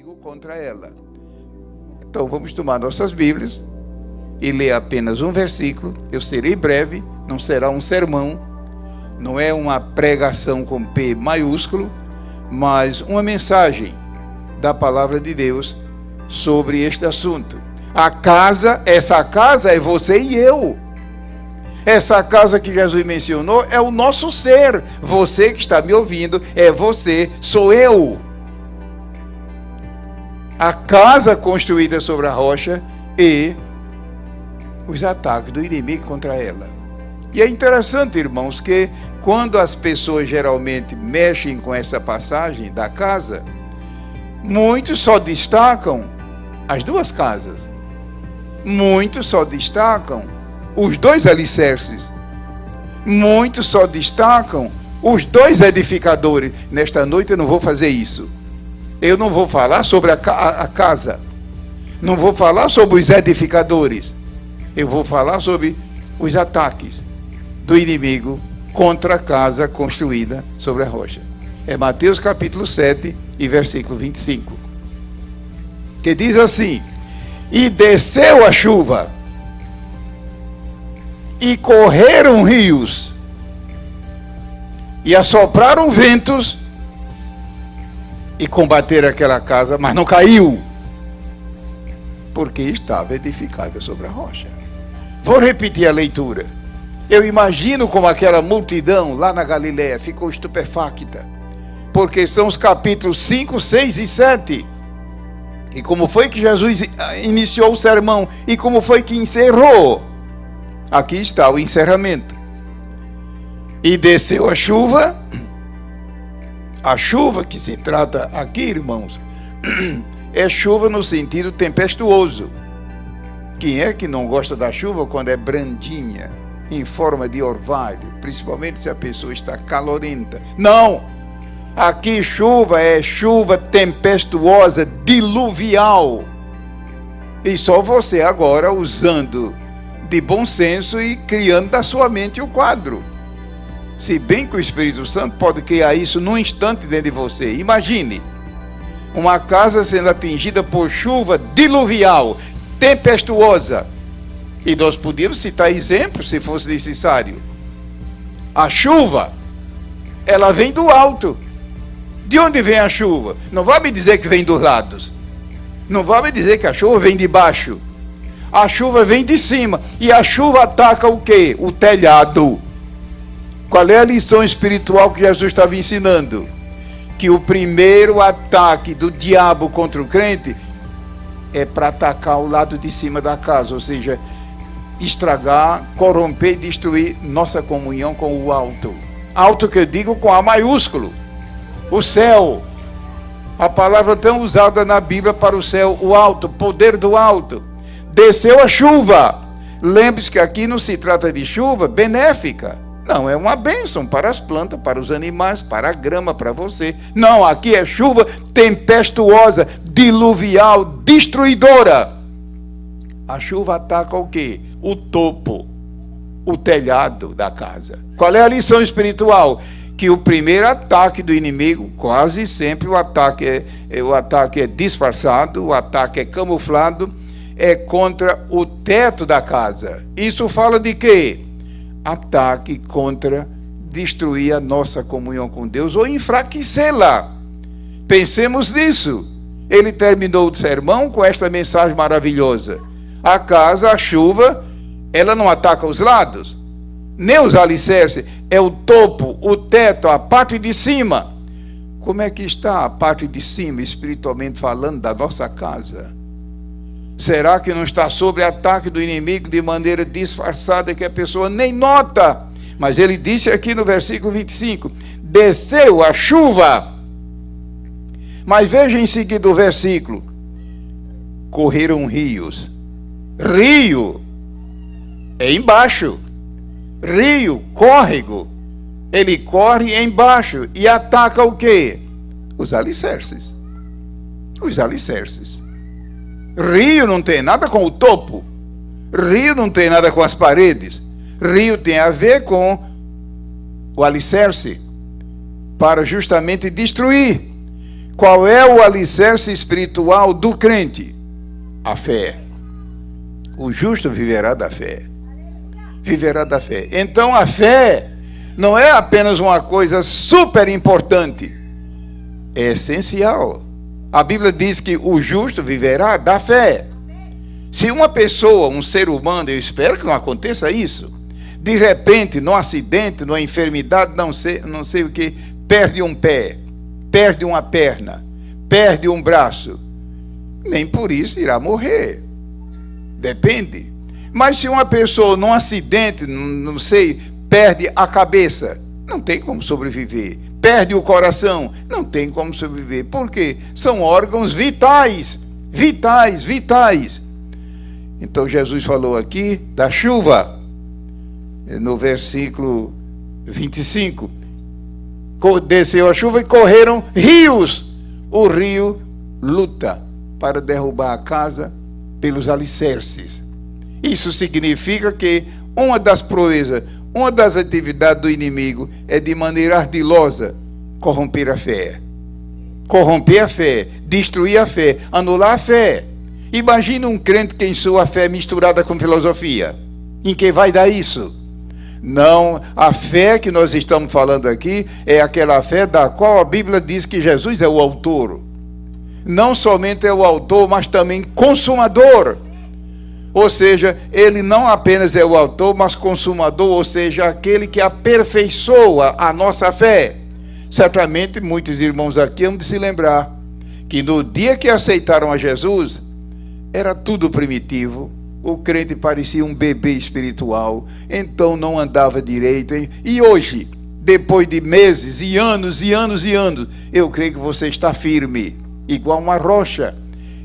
inimigo contra ela. Então vamos tomar nossas Bíblias e ler apenas um versículo. Eu serei breve, não será um sermão, não é uma pregação com P maiúsculo, mas uma mensagem da palavra de Deus sobre este assunto. A casa, essa casa é você e eu. Essa casa que Jesus mencionou é o nosso ser. Você que está me ouvindo é você, sou eu. A casa construída sobre a rocha e os ataques do inimigo contra ela. E é interessante, irmãos, que quando as pessoas geralmente mexem com essa passagem da casa, muitos só destacam as duas casas. Muitos só destacam os dois alicerces. Muitos só destacam os dois edificadores. Nesta noite eu não vou fazer isso. Eu não vou falar sobre a casa. Não vou falar sobre os edificadores. Eu vou falar sobre os ataques do inimigo contra a casa construída sobre a rocha. É Mateus capítulo 7 e versículo 25. Que diz assim: e desceu a chuva, e correram rios, e assopraram ventos, e combateram aquela casa, mas não caiu, porque estava edificada sobre a rocha. Vou repetir a leitura. Eu imagino como aquela multidão lá na Galileia ficou estupefacta, porque são os capítulos 5, 6 e 7. E como foi que Jesus iniciou o sermão? E como foi que encerrou? Aqui está o encerramento. E desceu a chuva que se trata aqui, irmãos, é chuva no sentido tempestuoso. Quem é que não gosta da chuva quando é brandinha, em forma de orvalho, principalmente se a pessoa está calorenta? Não! Aqui chuva é chuva tempestuosa, diluvial. E só você agora usando de bom senso e criando da sua mente o quadro. Se bem que o Espírito Santo pode criar isso num instante dentro de você. Imagine uma casa sendo atingida por chuva diluvial, tempestuosa. E nós podíamos citar exemplos se fosse necessário. A chuva, ela vem do alto. De onde vem a chuva? Não vai me dizer que vem dos lados. Não vai me dizer que a chuva vem de baixo. A chuva vem de cima. E a chuva ataca o quê? O telhado. Qual é a lição espiritual que Jesus estava ensinando? Que o primeiro ataque do diabo contra o crente é para atacar o lado de cima da casa. Ou seja, estragar, corromper e destruir nossa comunhão com o alto. Alto que eu digo com A maiúsculo. O céu, a palavra tão usada na Bíblia para o céu, o alto, poder do alto. Desceu a chuva. Lembre-se que aqui não se trata de chuva benéfica. Não, é uma bênção para as plantas, para os animais, para a grama, para você. Não, aqui é chuva tempestuosa, diluvial, destruidora. A chuva ataca o quê? O topo, o telhado da casa. Qual é a lição espiritual? Que o primeiro ataque do inimigo, quase sempre o ataque é disfarçado, o ataque é camuflado, é contra o teto da casa. Isso fala de quê? Ataque contra destruir a nossa comunhão com Deus ou enfraquecê-la. Pensemos nisso. Ele terminou o sermão com esta mensagem maravilhosa. A casa, a chuva, ela não ataca os lados, nem os alicerces, é o topo, o teto, a parte de cima. Como é que está a parte de cima, espiritualmente falando, da nossa casa? Será que não está sob ataque do inimigo de maneira disfarçada que a pessoa nem nota? Mas ele disse aqui no versículo 25, desceu a chuva. Mas veja em seguida o versículo, correram rios. Rio é embaixo. Rio, córrego, ele corre embaixo e ataca o quê? Os alicerces. Os alicerces. Rio não tem nada com o topo. Rio não tem nada com as paredes. Rio tem a ver com o alicerce, para justamente destruir. Qual é o alicerce espiritual do crente? A fé. O justo viverá da fé. Viverá da fé. Então a fé não é apenas uma coisa super importante. É essencial. A Bíblia diz que o justo viverá da fé. Se uma pessoa, um ser humano, eu espero que não aconteça isso, de repente, num acidente, numa enfermidade, não sei o que, perde um pé, perde uma perna, perde um braço, nem por isso irá morrer. Depende. Mas se uma pessoa num acidente, não sei, perde a cabeça, não tem como sobreviver. Perde o coração, não tem como sobreviver. Por quê? São órgãos vitais. Vitais, vitais. Então Jesus falou aqui da chuva. No versículo 25. Desceu a chuva e correram rios. O rio luta para derrubar a casa pelos alicerces. Isso significa que uma das proezas, uma das atividades do inimigo é de maneira ardilosa corromper a fé. Corromper a fé, destruir a fé, anular a fé. Imagina um crente que tem sua fé misturada com filosofia. Em que vai dar isso? Não, a fé que nós estamos falando aqui é aquela fé da qual a Bíblia diz que Jesus é o autor. Não somente é o autor, mas também consumador. Ou seja, ele não apenas é o autor, mas consumador, ou seja, aquele que aperfeiçoa a nossa fé. Certamente muitos irmãos aqui hão de se lembrar que no dia que aceitaram a Jesus, era tudo primitivo. O crente parecia um bebê espiritual, então não andava direito. E hoje, depois de meses e anos e anos e anos, eu creio que você está firme, igual uma rocha.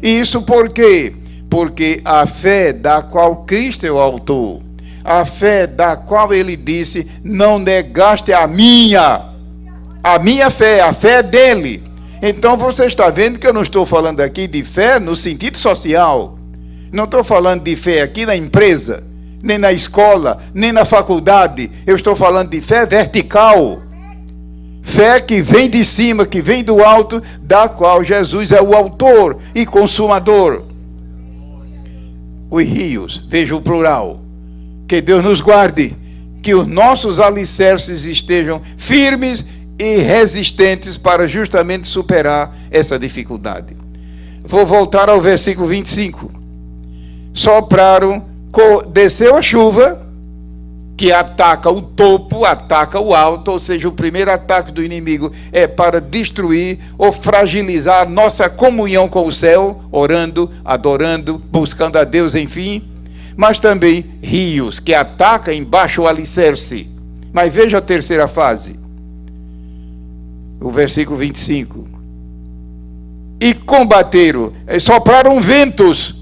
E isso por quê? Porque a fé da qual Cristo é o autor, a fé da qual ele disse, não negaste a minha fé, a fé dele. Então você está vendo que eu não estou falando aqui de fé no sentido social. Não estou falando de fé aqui na empresa, nem na escola, nem na faculdade. Eu estou falando de fé vertical. Fé que vem de cima, que vem do alto, da qual Jesus é o autor e consumador. Os rios, veja o plural. Que Deus nos guarde, que os nossos alicerces estejam firmes e resistentes para justamente superar essa dificuldade. Vou voltar ao versículo 25. Sopraram, desceu a chuva, que ataca o topo, ataca o alto, ou seja, o primeiro ataque do inimigo é para destruir ou fragilizar a nossa comunhão com o céu, orando, adorando, buscando a Deus, enfim. Mas também rios, que atacam embaixo o alicerce. Mas veja a terceira fase. O versículo 25. E combateram, sopraram ventos.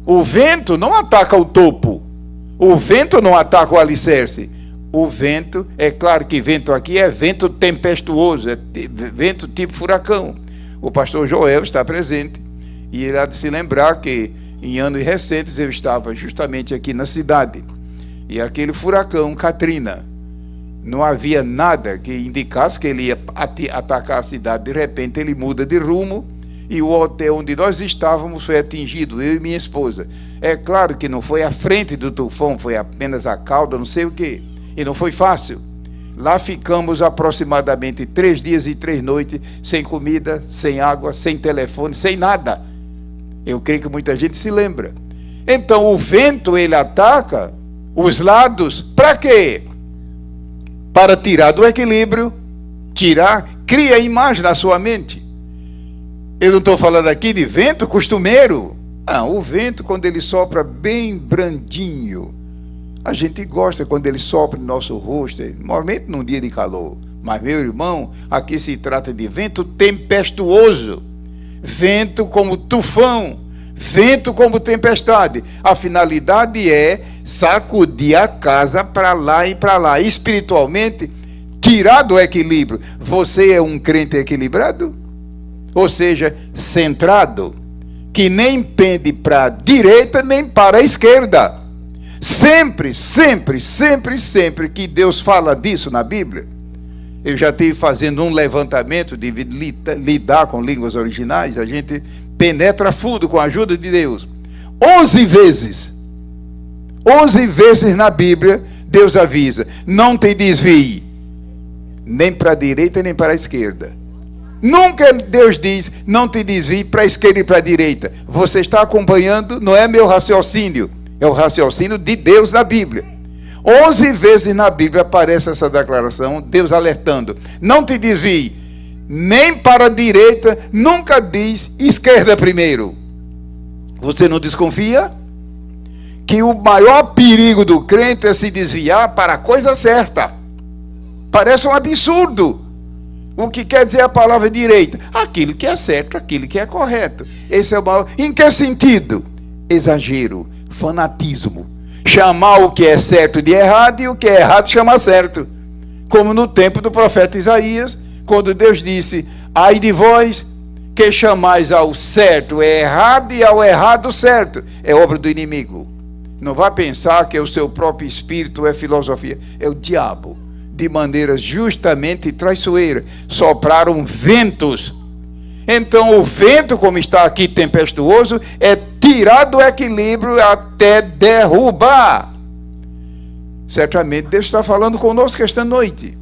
O vento não ataca o topo. O vento não ataca o alicerce. O vento, é claro que vento aqui é vento tempestuoso, é vento tipo furacão. O pastor Joel está presente e irá de se lembrar que em anos recentes eu estava justamente aqui na cidade. E aquele furacão Katrina, não havia nada que indicasse que ele ia atacar a cidade. De repente ele muda de rumo e o hotel onde nós estávamos foi atingido, eu e minha esposa. É claro que não foi a frente do tufão, foi apenas a cauda, não sei o quê. E não foi fácil. Lá ficamos aproximadamente 3 dias e 3 noites, sem comida, sem água, sem telefone, sem nada. Eu creio que muita gente se lembra. Então o vento, ele ataca os lados, para quê? Para tirar do equilíbrio, cria a imagem na sua mente. Eu não estou falando aqui de vento costumeiro. O vento, quando ele sopra bem brandinho, a gente gosta quando ele sopra no nosso rosto, normalmente num dia de calor. Mas, meu irmão, aqui se trata de vento tempestuoso, vento como tufão, vento como tempestade. A finalidade é sacudir a casa para lá e para lá. Espiritualmente, tirar do equilíbrio. Você é um crente equilibrado? Ou seja, centrado, que nem pende para a direita nem para a esquerda. Sempre, sempre, sempre, sempre que Deus fala disso na Bíblia, Eu já estive fazendo um levantamento de lidar com línguas originais. A gente penetra fundo com a ajuda de Deus. 11 vezes na Bíblia, Deus avisa: não te desvie, nem para a direita, nem para a esquerda. Nunca Deus diz: não te desvie para a esquerda e para a direita. Você está acompanhando, não é meu raciocínio, é o raciocínio de Deus na Bíblia. 11 vezes na Bíblia aparece essa declaração, Deus alertando: não te desvie, nem para a direita, nunca diz esquerda primeiro. Você não desconfia que o maior perigo do crente é se desviar para a coisa certa? Parece um absurdo. O que quer dizer a palavra direita? Aquilo que é certo, aquilo que é correto. Esse é o maior. Em que sentido? Exagero, fanatismo. Chamar o que é certo de errado e o que é errado chamar certo. Como no tempo do profeta Isaías, quando Deus disse: ai de vós, que chamais ao certo errado e ao errado certo. É obra do inimigo. Não vá pensar que é o seu próprio espírito, é filosofia. É o diabo, de maneira justamente traiçoeira. Sopraram ventos. Então o vento, como está aqui tempestuoso, é tirar do equilíbrio até derrubar. Certamente Deus está falando conosco esta noite.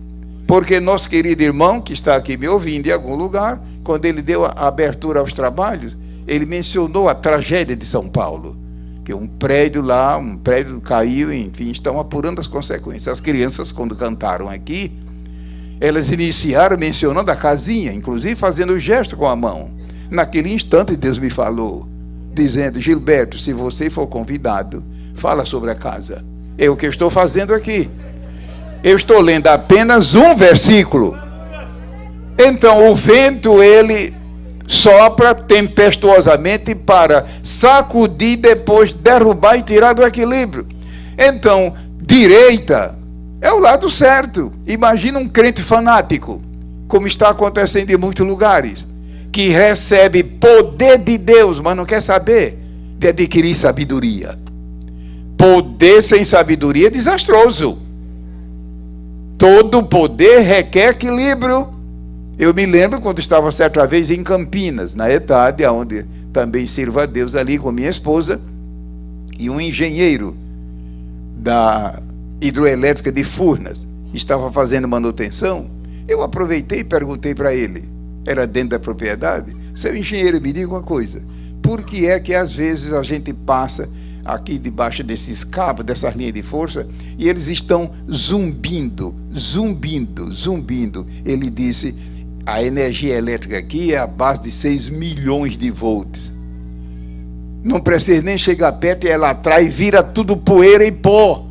Porque nosso querido irmão, que está aqui me ouvindo em algum lugar, quando ele deu a abertura aos trabalhos, ele mencionou a tragédia de São Paulo. Que um prédio caiu, enfim, estão apurando as consequências. As crianças, quando cantaram aqui, elas iniciaram mencionando a casinha, inclusive fazendo o gesto com a mão. Naquele instante Deus me falou, dizendo: Gilberto, se você for convidado, fala sobre a casa. É o que eu estou fazendo aqui. Eu estou lendo apenas um versículo. Então o vento, ele sopra tempestuosamente para sacudir, depois derrubar e tirar do equilíbrio. Então, direita é o lado certo. Imagina um crente fanático, como está acontecendo em muitos lugares, que recebe poder de Deus, mas não quer saber de adquirir sabedoria. Poder sem sabedoria é desastroso. Todo poder requer equilíbrio. Eu me lembro quando estava certa vez em Campinas, na ETAD, onde também sirvo a Deus ali com minha esposa, e um engenheiro da hidroelétrica de Furnas estava fazendo manutenção. Eu aproveitei e perguntei para ele, era dentro da propriedade: seu engenheiro, me diga uma coisa, por que é que às vezes a gente passa aqui debaixo desses cabos, dessas linhas de força, e eles estão zumbindo. Ele disse: a energia elétrica aqui é a base de 6 milhões de volts. Não precisa nem chegar perto e ela atrai e vira tudo poeira e pó.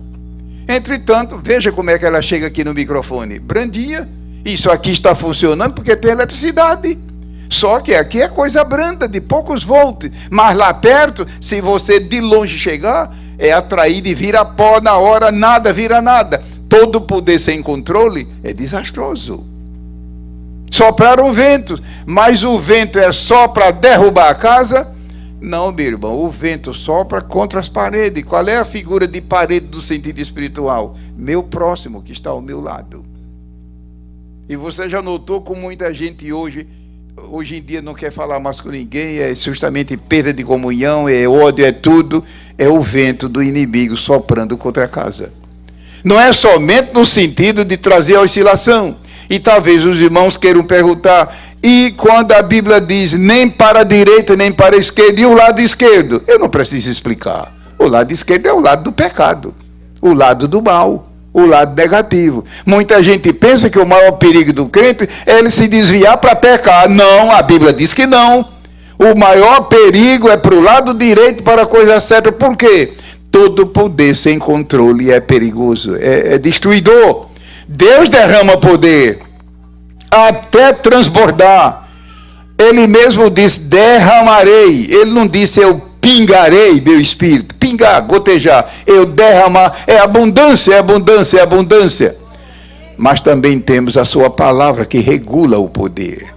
Entretanto, veja como é que ela chega aqui no microfone. Brandinha. Isso aqui está funcionando porque tem eletricidade. Só que aqui é coisa branda, de poucos volts. Mas lá perto, se você de longe chegar, é atraído e vira pó na hora, nada vira nada. Todo poder sem controle é desastroso. Sopraram ventos, mas o vento é só para derrubar a casa? Não, meu irmão, o vento sopra contra as paredes. Qual é a figura de parede do sentido espiritual? Meu próximo, que está ao meu lado. E você já notou como muita gente hoje em dia não quer falar mais com ninguém, é justamente perda de comunhão, é ódio, é tudo, é o vento do inimigo soprando contra a casa. Não é somente no sentido de trazer a oscilação. E talvez os irmãos queiram perguntar: e quando a Bíblia diz nem para a direita, nem para a esquerda, e o lado esquerdo? Eu não preciso explicar. O lado esquerdo é o lado do pecado, o lado do mal, o lado negativo. Muita gente pensa que o maior perigo do crente é ele se desviar para pecar. Não, a Bíblia diz que não. O maior perigo é para o lado direito, para a coisa certa. Por quê? Todo poder sem controle é perigoso, é destruidor. Deus derrama poder até transbordar. Ele mesmo disse: derramarei. Ele não disse: eu pingarei meu espírito. Pingar, gotejar. Eu derramar. É abundância, é abundância, é abundância. Mas também temos a sua palavra que regula o poder.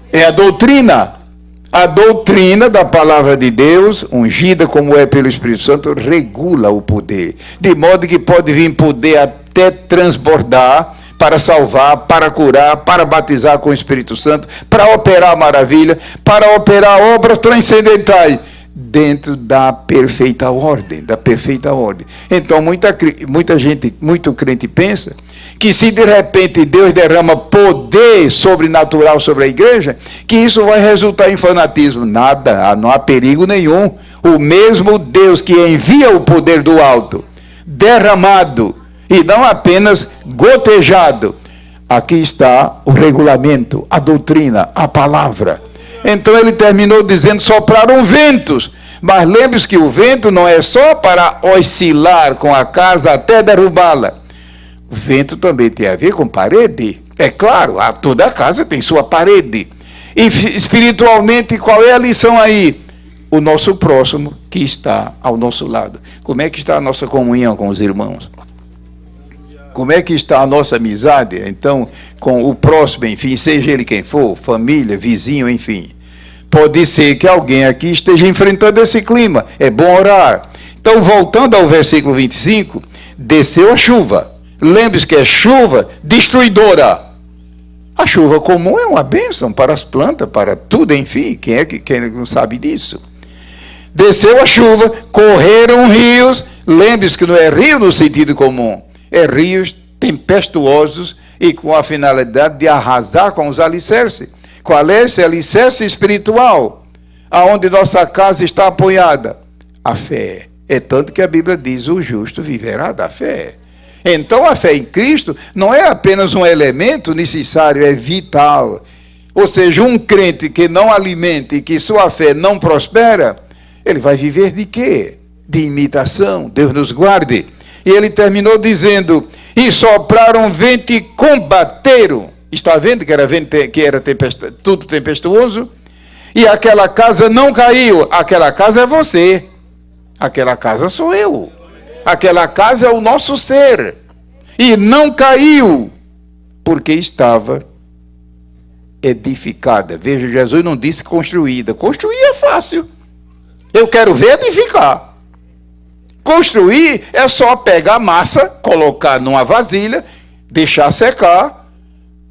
É a doutrina. A doutrina da palavra de Deus, ungida como é pelo Espírito Santo, regula o poder. De modo que pode vir poder até transbordar, para salvar, para curar, para batizar com o Espírito Santo, para operar maravilha, para operar obras transcendentais, dentro da perfeita ordem, Então, muita gente, muito crente pensa que se de repente Deus derrama poder sobrenatural sobre a igreja, que isso vai resultar em fanatismo. Nada, não há perigo nenhum. O mesmo Deus que envia o poder do alto, derramado, e não apenas gotejado. Aqui está o regulamento, a doutrina, a palavra. Então ele terminou dizendo: sopraram ventos. Mas lembre-se que o vento não é só para oscilar com a casa até derrubá-la. O vento também tem a ver com parede. É claro, toda casa tem sua parede. E espiritualmente, qual é a lição aí? O nosso próximo que está ao nosso lado. Como é que está a nossa comunhão com os irmãos? Como é que está a nossa amizade, então, com o próximo, enfim, seja ele quem for, família, vizinho, enfim. Pode ser que alguém aqui esteja enfrentando esse clima. É bom orar. Então, voltando ao versículo 25, desceu a chuva. Lembre-se que é chuva destruidora. A chuva comum é uma bênção para as plantas, para tudo, enfim. Quem não sabe disso? Desceu a chuva, correram rios. Lembre-se que não é rio no sentido comum. É rios tempestuosos e com a finalidade de arrasar com os alicerces. Qual é esse alicerce espiritual? Aonde nossa casa está apoiada? A fé. É tanto que a Bíblia diz: o justo viverá da fé. Então a fé em Cristo não é apenas um elemento necessário, é vital. Ou seja, um crente que não alimenta e que sua fé não prospera, ele vai viver de quê? De imitação. Deus nos guarde. E ele terminou dizendo: e sopraram vento e combateram. Está vendo que era tudo tempestuoso? E aquela casa não caiu. Aquela casa é você. Aquela casa sou eu. Aquela casa é o nosso ser. E não caiu, porque estava edificada. Veja, Jesus não disse construída. Construir é fácil. Eu quero ver edificar. Construir é só pegar massa, colocar numa vasilha, deixar secar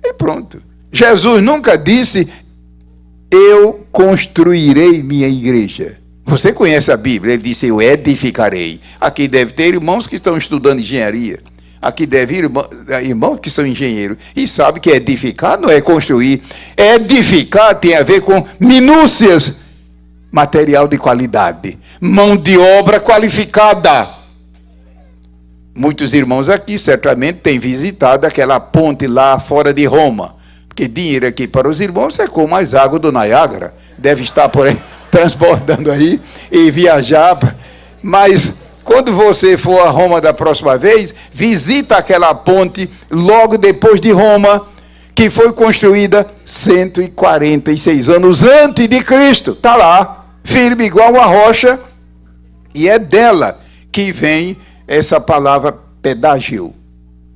e pronto. Jesus nunca disse: eu construirei minha igreja. Você conhece a Bíblia? Ele disse: eu edificarei. Aqui deve ter irmãos que estão estudando engenharia. Aqui deve ir irmãos que são engenheiros. E sabe que edificar não é construir. Edificar tem a ver com minúcias. Material de qualidade. Mão de obra qualificada. Muitos irmãos aqui certamente têm visitado aquela ponte lá fora de Roma. Porque dinheiro aqui para os irmãos é como as águas do Niágara. Deve estar por aí, transbordando aí e viajar. Mas quando você for a Roma da próxima vez, visita aquela ponte logo depois de Roma, que foi construída 146 anos antes de Cristo. Está lá, firme igual uma rocha, e é dela que vem essa palavra pedágio.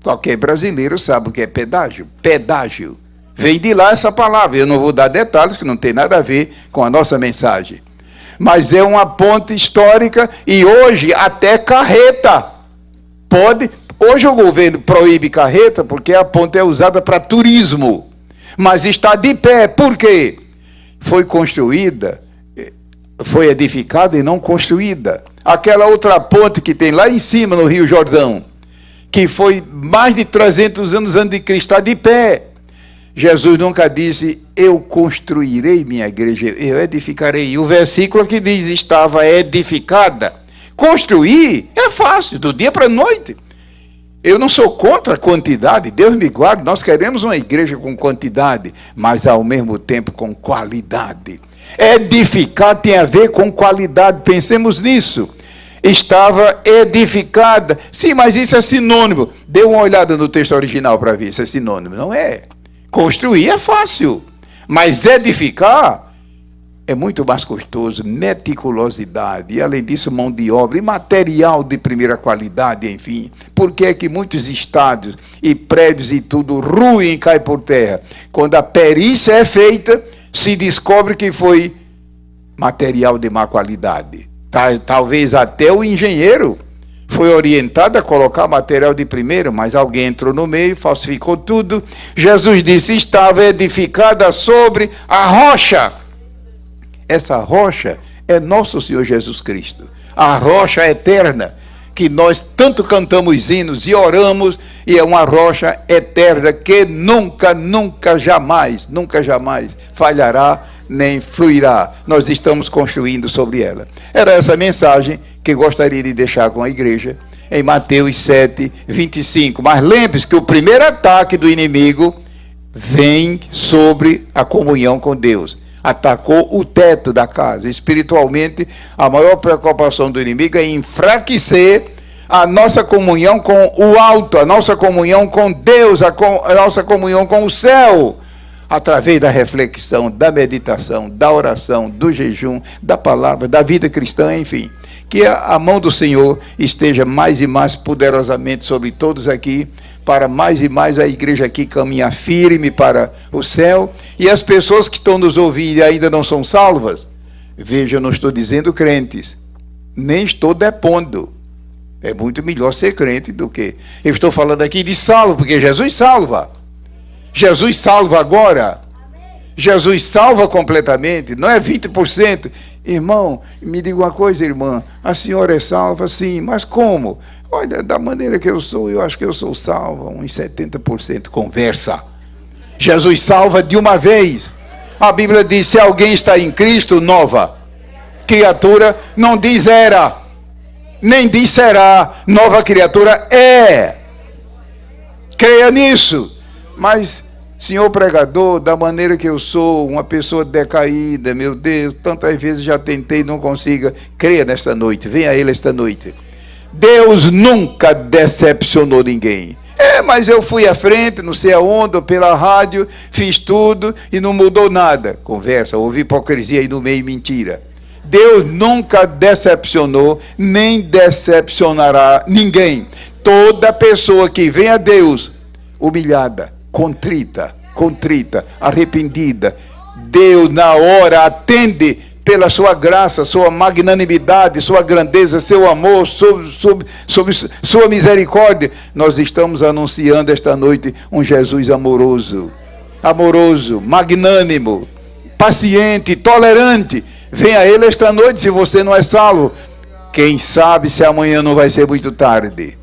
Qualquer brasileiro sabe o que é pedágio. Pedágio. Vem de lá essa palavra. Eu não vou dar detalhes, que não tem nada a ver com a nossa mensagem. Mas é uma ponte histórica e hoje até carreta pode. Hoje o governo proíbe carreta porque a ponte é usada para turismo. Mas está de pé. Por quê? Foi construída, foi edificada e não construída. Aquela outra ponte que tem lá em cima no Rio Jordão, que foi mais de 300 anos antes de Cristo, está de pé. Jesus nunca disse: eu construirei minha igreja, eu edificarei. E o versículo aqui diz: estava edificada. Construir é fácil, do dia para a noite. Eu não sou contra a quantidade, Deus me guarde, nós queremos uma igreja com quantidade, mas ao mesmo tempo com qualidade. Edificar tem a ver com qualidade, pensemos nisso. Estava edificada. Sim, mas isso é sinônimo. Dê uma olhada no texto original para ver se é sinônimo. Não é. Construir é fácil, mas edificar é muito mais custoso, meticulosidade, e além disso mão de obra e material de primeira qualidade, enfim. Por que é que muitos estádios e prédios e tudo ruem e cai por terra? Quando a perícia é feita, se descobre que foi material de má qualidade. Talvez até o engenheiro foi orientada a colocar material de primeiro, mas alguém entrou no meio, falsificou tudo. Jesus disse: estava edificada sobre a rocha. Essa rocha é nosso Senhor Jesus Cristo, a rocha eterna, que nós tanto cantamos hinos e oramos, e é uma rocha eterna que nunca, nunca, jamais, nunca, jamais falhará, nem fluirá. Nós estamos construindo sobre ela. Era essa mensagem que gostaria de deixar com a igreja, em Mateus 7, 25. Mas lembre-se que o primeiro ataque do inimigo vem sobre a comunhão com Deus. Atacou o teto da casa. Espiritualmente, a maior preocupação do inimigo é enfraquecer a nossa comunhão com o alto, a nossa comunhão com Deus, a nossa comunhão com o céu, através da reflexão, da meditação, da oração, do jejum, da palavra, da vida cristã, enfim. Que a mão do Senhor esteja mais e mais poderosamente sobre todos aqui, para mais e mais a igreja aqui caminhar firme para o céu. E as pessoas que estão nos ouvindo e ainda não são salvas, veja, eu não estou dizendo crentes, nem estou depondo. É muito melhor ser crente do que... Eu estou falando aqui de salvo, porque Jesus salva. Jesus salva agora. Jesus salva completamente, não é 20%. Irmão, me diga uma coisa, irmã, a senhora é salva? Sim, mas como? Olha, da maneira que eu sou, eu acho que eu sou salva, uns 70%. Conversa. Jesus salva de uma vez. A Bíblia diz: se alguém está em Cristo, nova criatura, não diz era, nem diz será, nova criatura é. Creia nisso. Mas, senhor pregador, da maneira que eu sou, uma pessoa decaída, meu Deus, tantas vezes já tentei e não consigo. Creia nesta noite, venha a Ele esta noite. Deus nunca decepcionou ninguém. Mas eu fui à frente, não sei aonde, pela rádio, fiz tudo e não mudou nada. Conversa, houve hipocrisia aí no meio, mentira. Deus nunca decepcionou, nem decepcionará ninguém. Toda pessoa que vem a Deus humilhada, contrita, arrependida, Deus na hora atende pela sua graça, sua magnanimidade, sua grandeza, seu amor, sobre sua misericórdia. Nós estamos anunciando esta noite um Jesus amoroso, magnânimo, paciente, tolerante. Venha a Ele esta noite se você não é salvo. Quem sabe se amanhã não vai ser muito tarde.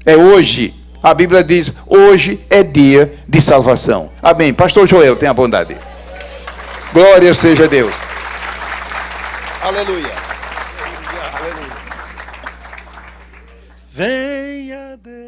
É hoje. A Bíblia diz: hoje é dia de salvação. Amém. Pastor Joel, tenha bondade. Glória seja a Deus. Aleluia. Venha Deus.